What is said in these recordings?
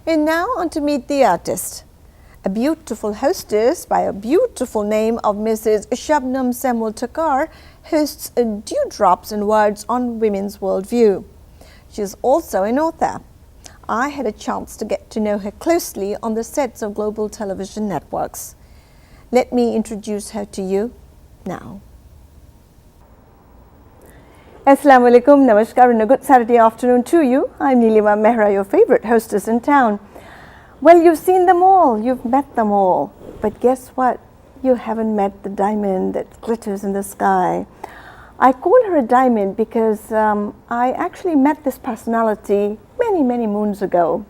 And now on to meet the artist. A beautiful hostess by a beautiful name of Mrs. Shabnam Samuel Thakar hosts Dewdrops and Words on Women's Worldview. She is also an author. I had a chance to get to know her closely on the sets of global television networks. Let me introduce her to you now. Assalamu alaikum, namaskar, and a good Saturday afternoon to you. I'm Nilima Mehra, your favorite hostess in town. Well, you've seen them all, you've met them all, but guess what? You haven't met the diamond that glitters in the sky. I call her a diamond because I actually met this personality many moons ago,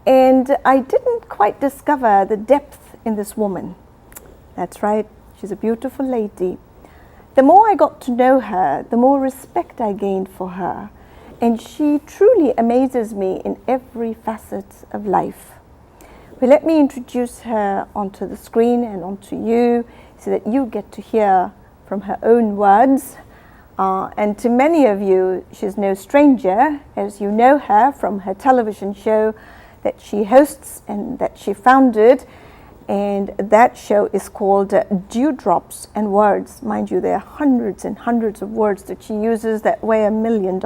and I didn't quite discover the depth in this woman. That's right, she's a beautiful lady. The more I got to know her, the more respect I gained for her. And she truly amazes me in every facet of life. Well, let me introduce her onto the screen and onto you so that you get to hear from her own words. And to many of you, she's no stranger, as you know her from her television show that she hosts and that she founded. And that show is called Dewdrops and Words. Mind you, there are hundreds and hundreds of words that she uses that weigh $1 million.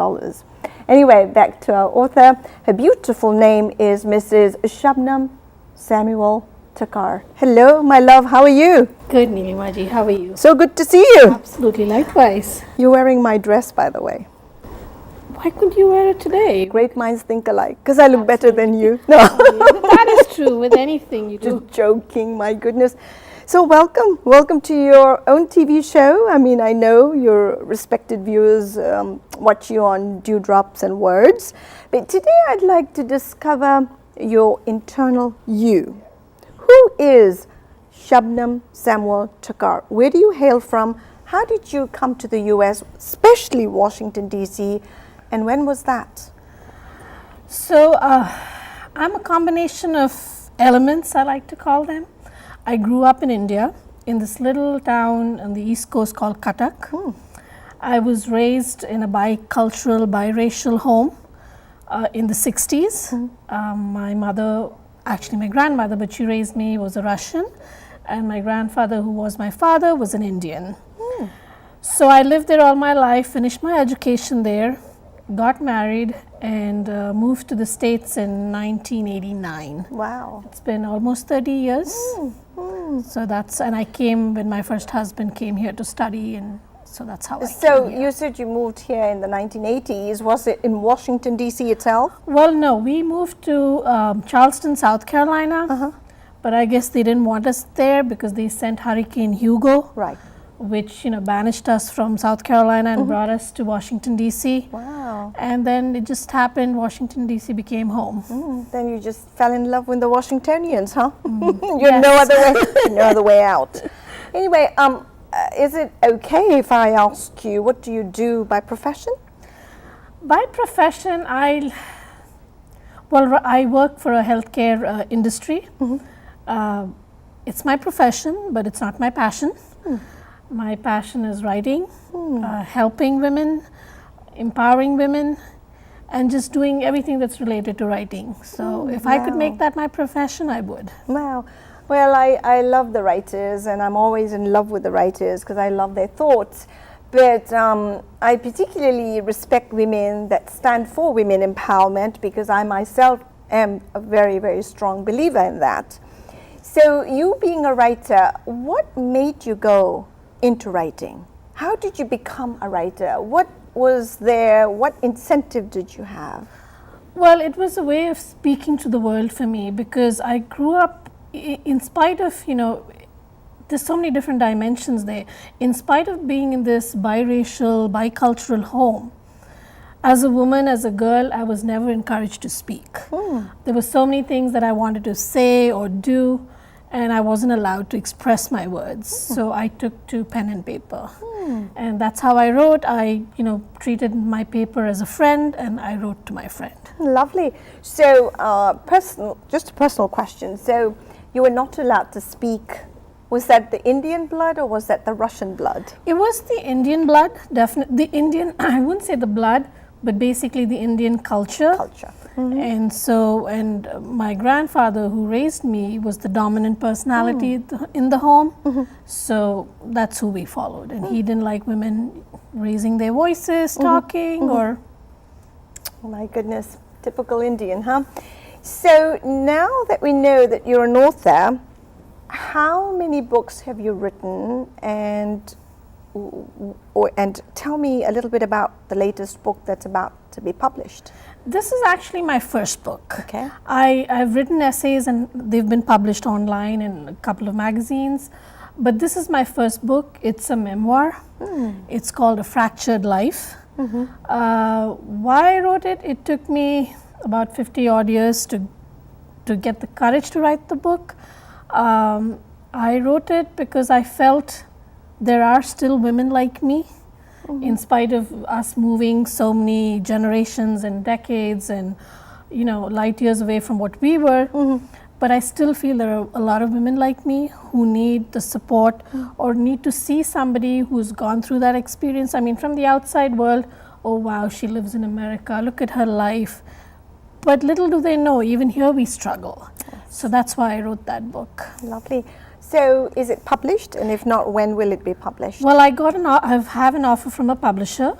Anyway, back to our author. Her beautiful name is Mrs. Shabnam Samuel Thakar. Hello, my love. How are you? Good, Nilimaji. How are you? So good to see you. Absolutely, likewise. You're wearing my dress, by the way. Why couldn't you wear it today? Great minds think alike, because I look better than you. No. That is true with anything you do. Just joking, my goodness. So welcome to your own TV show. I mean, I know your respected viewers watch you on Dewdrops and Words, but today I'd like to discover your internal you. Who is Shabnam Samuel Thakar? Where do you hail from? How did you come to the US, especially Washington, D.C., and when was that? So, I'm a combination of elements, I like to call them. I grew up in India, in this little town on the East Coast called Cuttack. I was raised in a bicultural, biracial home in the 60s. My mother, actually my grandmother, but she raised me, was a Russian, and my grandfather, who was my father, was an Indian. So I lived there all my life, finished my education there, got married, and moved to the States in 1989. Wow. It's been almost 30 years. So that's, and I came when my first husband came here to study, and so that's how I came So here. you said you moved here in the 1980s. Was it in Washington, D.C. itself? Well, no, we moved to Charleston, South Carolina, but I guess they didn't want us there because they sent Hurricane Hugo. Right. Which banished us from South Carolina and brought us to Washington, D.C. Wow. And then it just happened, Washington, D.C. became home. Then you just fell in love with the Washingtonians, huh? Yes. No other way out. Anyway, is it okay if I ask you, what do you do by profession? By profession, I work for a healthcare industry. It's my profession, but it's not my passion. My passion is writing, helping women, empowering women, and just doing everything that's related to writing. So if I could make that my profession, I would. Wow. Well, I love the writers, and I'm always in love with the writers because I love their thoughts. But I particularly respect women that stand for women empowerment because I myself am a very strong believer in that. So you being a writer, what made you go into writing? How did you become a writer? What was there? What incentive did you have? Well, it was a way of speaking to the world for me because I grew up, in spite of, there's so many different dimensions there. In spite of being in this biracial, bicultural home, as a woman, as a girl, I was never encouraged to speak. There were so many things that I wanted to say or do, and I wasn't allowed to express my words. So I took to pen and paper. And that's how I wrote. I, treated my paper as a friend, and I wrote to my friend. Lovely. So, just a personal question. So, you were not allowed to speak. Was that the Indian blood or was that the Russian blood? It was the Indian blood, definitely. The Indian, I wouldn't say the blood, but basically the Indian culture. And so, my grandfather who raised me was the dominant personality in the home. So that's who we followed. And he didn't like women raising their voices, talking, or... Oh my goodness, typical Indian, huh? So now that we know that you're an author, how many books have you written, and tell me a little bit about the latest book that's about to be published. This is actually my first book. Okay. I've written essays and they've been published online in a couple of magazines, but this is my first book. It's a memoir. It's called A Fractured Life. Why I wrote it, it took me about 50 odd years to get the courage to write the book. I wrote it because I felt there are still women like me, in spite of us moving so many generations and decades and, you know, light years away from what we were. But I still feel there are a lot of women like me who need the support or need to see somebody who's gone through that experience. I mean, from the outside world, oh wow, she lives in America, look at her life. But little do they know, even here we struggle. So that's why I wrote that book. Lovely. So is it published, and if not, when will it be published? Well, I have an offer from a publisher,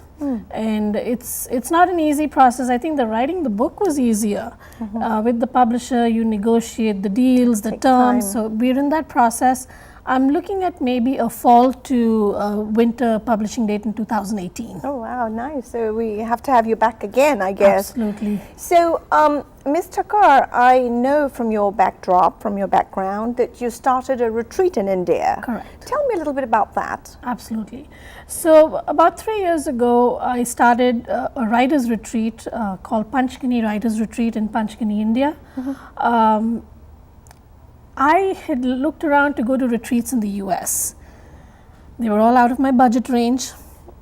and it's not an easy process. I think writing the book was easier. With the publisher, you negotiate the deals, the terms. Time. So we're in that process. I'm looking at maybe a fall to winter publishing date in 2018. Oh wow, nice. So we have to have you back again, I guess. Absolutely. So, Ms. Thakar, I know from your background, that you started a retreat in India. Correct. Tell me a little bit about that. Absolutely. So about 3 years ago, I started a writer's retreat called Panchgani Writer's Retreat in Panchgani, India. I had looked around to go to retreats in the US. They were all out of my budget range.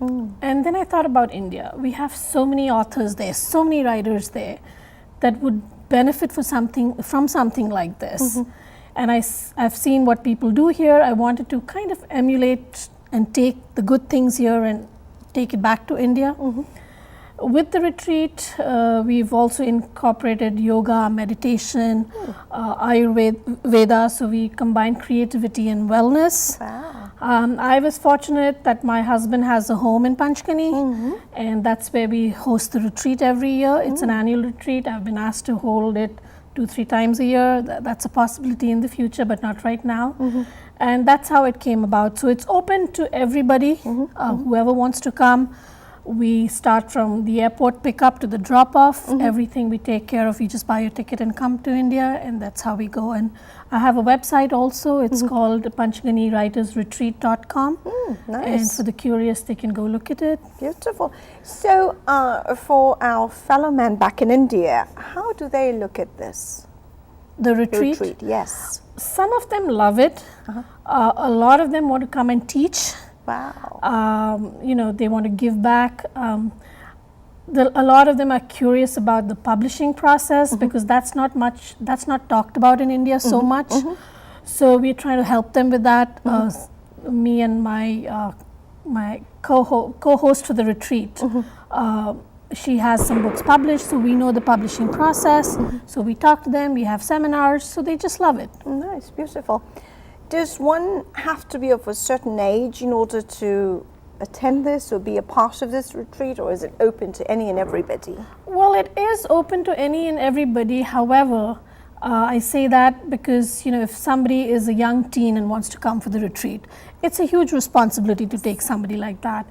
And then I thought about India. We have so many authors there, so many writers there that would benefit from something like this. And I've seen what people do here. I wanted to kind of emulate and take the good things here and take it back to India. With the retreat, we've also incorporated yoga, meditation, Ayurveda, so we combine creativity and wellness. Wow. I was fortunate that my husband has a home in Panchgani, and that's where we host the retreat every year. It's an annual retreat. I've been asked to hold it 2-3 times a year. That's a possibility in the future, but not right now. And that's how it came about. So it's open to everybody, whoever wants to come. We start from the airport pickup to the drop-off. Everything we take care of. You just buy your ticket and come to India, and that's how we go. And I have a website also. It's called panchganiwritersretreat.com. Nice. And for the curious, they can go look at it. Beautiful. So, for our fellow men back in India, how do they look at this? The retreat? Retreat, yes. Some of them love it. A lot of them want to come and teach. Wow. You know, they want to give back. A lot of them are curious about the publishing process because that's not talked about in India so much. So we're trying to help them with that. Me and my co-host for the retreat, she has some books published, so we know the publishing process. So we talk to them, we have seminars, so they just love it. Nice, beautiful. Does one have to be of a certain age in order to attend this or be a part of this retreat, or is it open to any and everybody? Well, it is open to any and everybody. However, I say that because, you know, if somebody is a young teen and wants to come for the retreat, it's a huge responsibility to take somebody like that.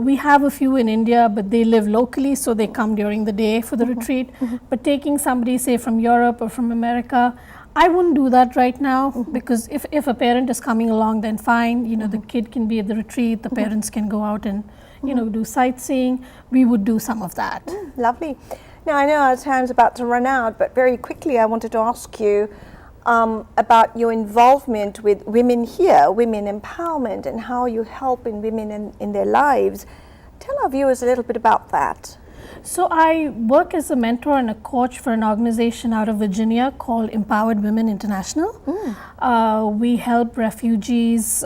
We have a few in India, but they live locally, so they come during the day for the retreat. But taking somebody, say, from Europe or from America, I wouldn't do that right now because if a parent is coming along, then fine. You know, the kid can be at the retreat, the parents can go out and, you know, do sightseeing. We would do some of that. Lovely. Now, I know our time's about to run out, but very quickly I wanted to ask you about your involvement with women here, women empowerment, and how you help women in their lives. Tell our viewers a little bit about that. So I work as a mentor and a coach for an organization out of Virginia called Empowered Women International. We help refugees,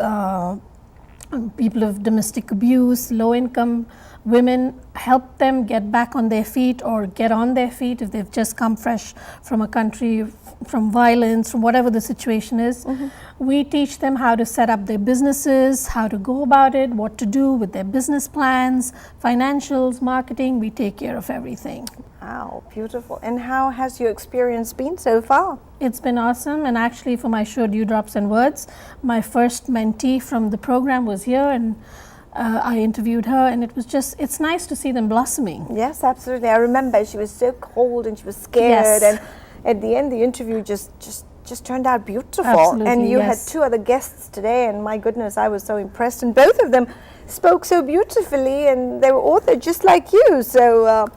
people of domestic abuse, low-income women, help them get back on their feet or get on their feet if they've just come fresh from a country, from violence, from whatever the situation is. We teach them how to set up their businesses, how to go about it, what to do with their business plans, financials, marketing. We take care of everything. Wow, beautiful. And how has your experience been so far? It's been awesome, and actually for my show Dewdrops and Words, my first mentee from the program was here, and I interviewed her, and it's nice to see them blossoming. Yes, absolutely. I remember she was so cold and she was scared, Yes. and at the end the interview just turned out beautiful. Absolutely, and you yes. had two other guests today, and my goodness, I was so impressed, and both of them spoke so beautifully, and they were authors just like you. So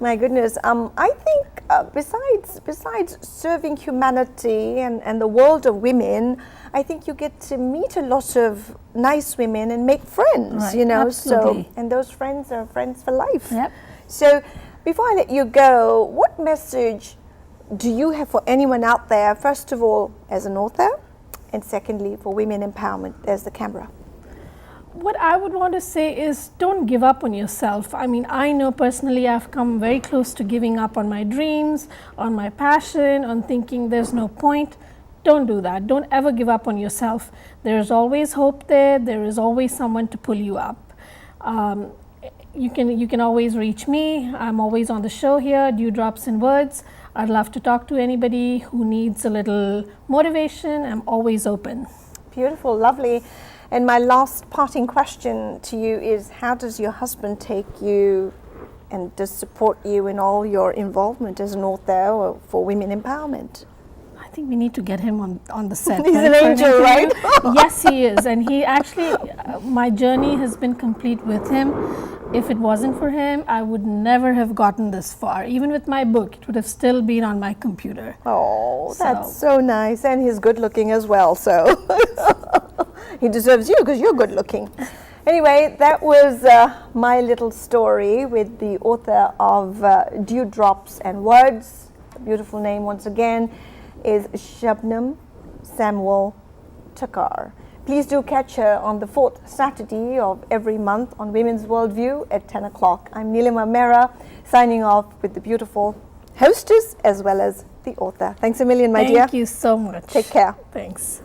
my goodness, I think besides serving humanity and the world of women, I think you get to meet a lot of nice women and make friends, Right, you know. absolutely. So, and those friends are friends for life. Yep. So before I let you go, what message do you have for anyone out there, first of all as an author, and secondly for women empowerment? There's the camera. What I would want to say is don't give up on yourself. I mean, I know personally I've come very close to giving up on my dreams, on my passion, on thinking there's no point. Don't do that. Don't ever give up on yourself. There is always hope there. There is always someone to pull you up. You can always reach me. I'm always on the show here, Dewdrops and Words. I'd love to talk to anybody who needs a little motivation. I'm always open. Beautiful, lovely. And my last parting question to you is, how does your husband take you and does support you in all your involvement as an author or for women empowerment? I think we need to get him on the set. He's right, an for angel, interview. right? Yes, he is. And he actually, my journey has been complete with him. If it wasn't for him, I would never have gotten this far. Even with my book, it would have still been on my computer. Oh, that's so nice. And he's good looking as well, so he deserves you because you're good looking. Anyway, that was my little story with the author of Dewdrops and Words. The beautiful name once again is Shabnam Samuel Thakar. Please do catch her on the 4th Saturday of every month on Women's Worldview at 10 o'clock. I'm Nilima Mehra, signing off with the beautiful hostess as well as the author. Thanks a million, my dear. Thank you so much. Take care. Thanks.